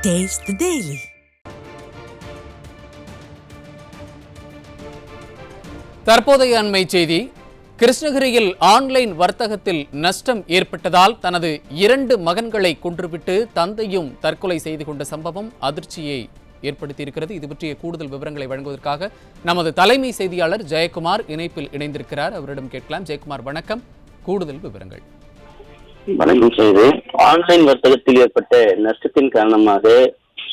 Taste the Daily. தற்போதைய அண்மை செய்தி. கிருஷ்ணகிரியில் ஆன்லைன் வர்த்தகத்தில் நஷ்டம் ஏற்பட்டதால் தனது 2 மகன்களை கொன்றுவிட்டு தந்தையும் தற்கொலை செய்து கொண்ட சம்பவம் அதிர்ச்சியை ஏற்படுத்தியிருக்கிறது. இது பற்றிய கூடுதல் விவரங்களை வழங்குவதற்காக நமது தலைமை செய்தியாளர் ஜெயக்குமார் இணைப்பில் இணைந்திருக்கிறார். அவரிடம் கேட்கலாம். ஜெயக்குமார், வணக்கம். கூடுதல் விவரங்கள். வணக்கம். செய்து ஆன்லைன் வர்த்தகத்தில் ஏற்பட்ட நஷ்டத்தின் காரணமாக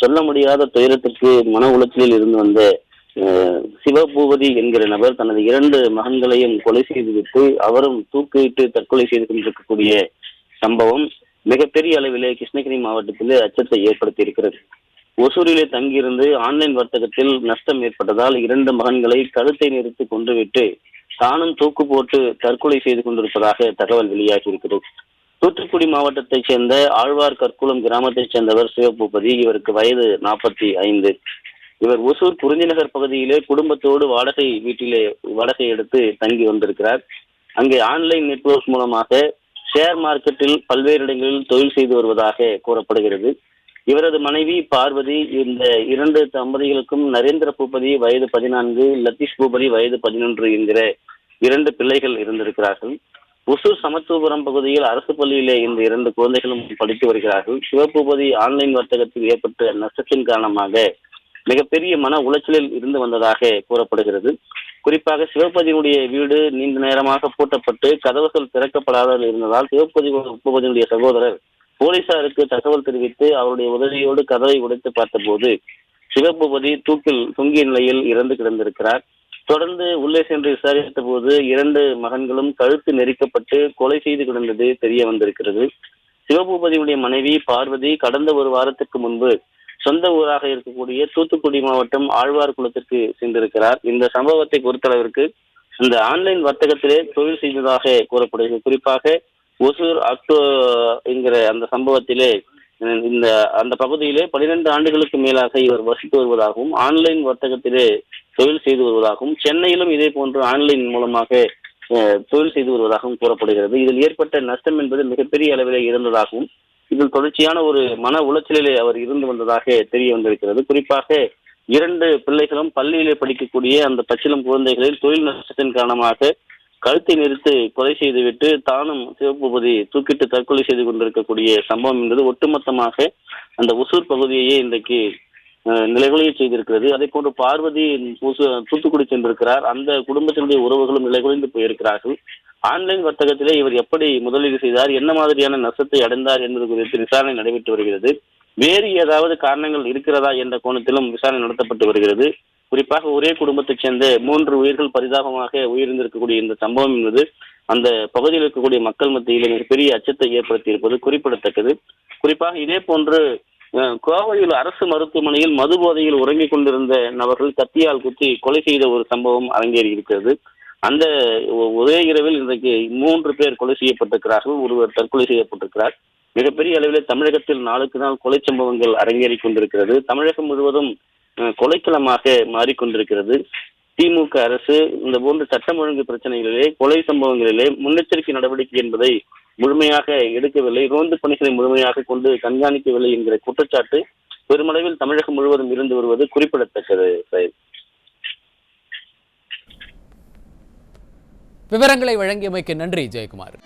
சொல்ல முடியாத துயரத்திற்கு மன உளைச்சலில் இருந்து வந்த சிவபூபதி என்கிற நபர் தனது 2 மகன்களையும் கொலை செய்துவிட்டு அவரும் தூக்கிட்டு தற்கொலை செய்து கொண்டிருக்கக்கூடிய சம்பவம் மிகப்பெரிய அளவிலே கிருஷ்ணகிரி மாவட்டத்தில் அச்சத்தை ஏற்படுத்தி இருக்கிறது. ஒசூரிலே தங்கியிருந்து ஆன்லைன் வர்த்தகத்தில் நஷ்டம் ஏற்பட்டதால் 2 மகன்களை கழுத்தை நிறுத்தி கொன்றுவிட்டு தானும் தூக்கு போட்டு தற்கொலை செய்து கொண்டிருப்பதாக தகவல் வெளியாகி இருக்கிறது. தூத்துக்குடி மாவட்டத்தைச் சேர்ந்த ஆழ்வார் கற்குளம் கிராமத்தைச் சேர்ந்தவர் சிவபூபதி. இவருக்கு வயது 45. இவர் ஒசூர் குறிஞ்சிநகர் பகுதியிலே குடும்பத்தோடு வாடகை எடுத்து தங்கி வந்திருக்கிறார். அங்கே ஆன்லைன் நெட்வொர்க் மூலமாக ஷேர் மார்க்கெட்டில் பல்வேறு இடங்களில் தொழில் செய்து வருவதாக கூறப்படுகிறது. இவரது மனைவி பார்வதி, இந்த 2 தம்பதிகளுக்கும் நரேந்திர பூபதி வயது 14, லத்தீஷ் பூபதி வயது 11 என்கிற 2 பிள்ளைகள் இருந்திருக்கிறார்கள். ஒசூர் சமத்துவபுரம் பகுதியில் அரசு பள்ளியிலே இந்த 2 குழந்தைகளும் படித்து வருகிறார்கள். சிவபூபதி ஆன்லைன் வர்த்தகத்தில் ஏற்பட்ட நஷ்டத்தின் காரணமாக மிகப்பெரிய மன உளைச்சலில் இருந்து வந்ததாக கூறப்படுகிறது. குறிப்பாக சிவபதியினுடைய வீடு நீண்ட நேரமாக பூட்டப்பட்டு கதவுகள் திறக்கப்படாத இருந்ததால் சிவபதியினுடைய சகோதரர் போலீசாருக்கு தகவல் தெரிவித்து அவருடைய உதவியோடு கதவை உடைத்து பார்த்தபோது சிவபூபதி தூக்கில் தொங்கிய நிலையில் இறந்து கிடந்திருக்கிறார். தொடர்ந்து உள்ளே சென்று விசாரித்த போது 2 மகன்களும் கழுத்து நெரிக்கப்பட்டு கொலை செய்து கிடந்தது தெரிய வந்திருக்கிறது. சிவபூபதியுடைய மனைவி பார்வதி கடந்த 1 வாரத்திற்கு முன்பு சொந்த ஊராக இருக்கக்கூடிய தூத்துக்குடி மாவட்டம் ஆழ்வார் குளத்திற்கு சென்றிருக்கிறார். இந்த சம்பவத்தை பொறுத்தளவிற்கு இந்த ஆன்லைன் வர்த்தகத்திலே தொழில் செய்ததாக கூறப்படுகிறது. குறிப்பாக ஒசூர் என்கிற அந்த சம்பவத்திலே அந்த பகுதியிலே 12 ஆண்டுகளுக்கு மேலாக இவர் வசித்து வருவதாகவும் ஆன்லைன் வர்த்தகத்திலே தொழில் செய்து வருவதாகவும் சென்னையிலும் இதே போன்று ஆன்லைன் மூலமாக தொழில் செய்து வருவதாகவும் கூறப்படுகிறது. இதில் ஏற்பட்ட நஷ்டம் என்பது மிகப்பெரிய அளவிலே இருந்ததாகவும் இதில் தொடர்ச்சியான ஒரு மன உளைச்சலிலே அவர் இருந்து வந்ததாக தெரிய வந்திருக்கிறது. குறிப்பாக 2 பிள்ளைகளும் பள்ளியிலே படிக்கக்கூடிய அந்த பச்சிளம் குழந்தைகளில் தொழில் நஷ்டத்தின் காரணமாக கழுத்தை நிறுத்தி கொலை செய்துவிட்டு தானும் சிவபூபதி தூக்கிட்டு தற்கொலை செய்து கொண்டிருக்கக்கூடிய சம்பவம் என்பது ஒட்டுமொத்தமாக அந்த ஒசூர் பகுதியையே இன்றைக்கு நிலைகுலைய செய்திருக்கிறது. அதே போன்று பார்வதி தூத்துக்குடி சென்றிருக்கிறார். அந்த குடும்பத்தினுடைய உறவுகளும் நிலைகுலைந்து போயிருக்கிறார்கள். ஆன்லைன் வர்த்தகத்திலே இவர் எப்படி முதலீடு செய்தார், என்ன மாதிரியான நஷ்டத்தை அடைந்தார் என்பது குறித்து விசாரணை நடைபெற்று வருகிறது. வேறு ஏதாவது காரணங்கள் இருக்கிறதா என்ற கோணத்திலும் விசாரணை நடத்தப்பட்டு வருகிறது. குறிப்பாக ஒரே குடும்பத்தைச் சேர்ந்த 3 உயிர்கள் பரிதாபமாக உயிரிழந்திருக்கக்கூடிய இந்த சம்பவம் என்பது அந்த பகுதியில் இருக்கக்கூடிய மக்கள் மத்தியில் மிகப்பெரிய அச்சத்தை ஏற்படுத்தி இருப்பது குறிப்பிடத்தக்கது. குறிப்பாக இதே போன்று கோவையில் அரசு மருத்துவமனையில் மது போதையில் உறங்கிக் கொண்டிருந்த நபர்கள் கத்தியால் குத்தி கொலை செய்த ஒரு சம்பவம் அரங்கேறி இருக்கிறது. அந்த ஒரே இரவில் இன்றைக்கு 3 பேர் கொலை செய்யப்பட்டிருக்கிறார்கள். ஒருவர் தற்கொலை செய்யப்பட்டிருக்கிறார். மிகப்பெரிய அளவில் தமிழகத்தில் நாளுக்கு நாள் கொலை சம்பவங்கள் அரங்கேறி கொண்டிருக்கிறது. தமிழகம் முழுவதும் கொலைக்களமாக மாறிக்கொண்டிருக்கிறது. திமுக அரசு இந்த போன்ற சட்டம் ஒழுங்கு பிரச்சனைகளிலே கொலை சம்பவங்களிலே முன்னெச்சரிக்கை நடவடிக்கை என்பதை முழுமையாக எடுக்கவில்லை, ரோந்து பணிகளை முழுமையாக கொண்டு கண்காணிக்கவில்லை என்கிற குற்றச்சாட்டு பெருமளவில் தமிழகம் முழுவதும் இருந்து வருவது குறிப்பிடத்தக்கது. விவரங்களை வழங்கியமைக்கு நன்றி ஜெயக்குமார்.